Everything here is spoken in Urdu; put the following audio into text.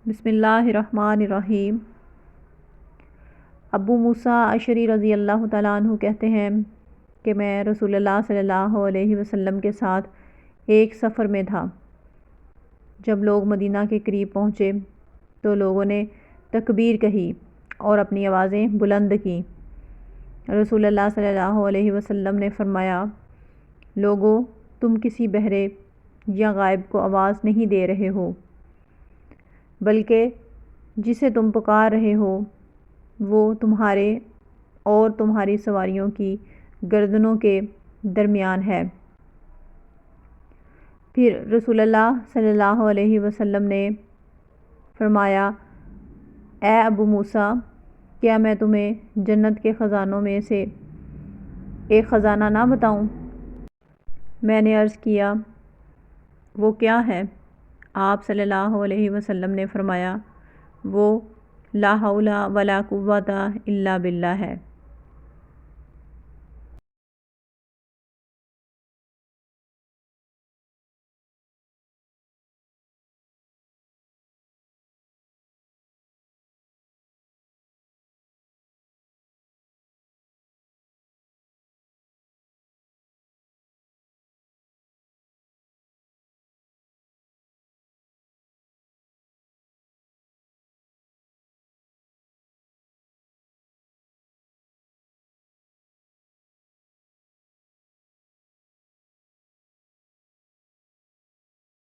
بسم اللہ الرحمن الرحیم۔ ابو موسیٰ اشعری رضی اللہ تعالیٰ عنہ کہتے ہیں کہ میں رسول اللہ صلی اللہ علیہ وسلم کے ساتھ ایک سفر میں تھا۔ جب لوگ مدینہ کے قریب پہنچے تو لوگوں نے تکبیر کہی اور اپنی آوازیں بلند کیں۔ رسول اللہ صلی اللہ علیہ وسلم نے فرمایا، لوگو، تم کسی بہرے یا غائب کو آواز نہیں دے رہے ہو، بلکہ جسے تم پکار رہے ہو وہ تمہارے اور تمہاری سواریوں کی گردنوں کے درمیان ہے۔ پھر رسول اللہ صلی اللہ علیہ وسلم نے فرمایا، اے ابو موسیٰ، کیا میں تمہیں جنت کے خزانوں میں سے ایک خزانہ نہ بتاؤں؟ میں نے عرض کیا، وہ کیا ہے؟ آپ صلی اللہ علیہ وسلم نے فرمایا، وہ لا حول ولا قوۃ الا باللہ ہے۔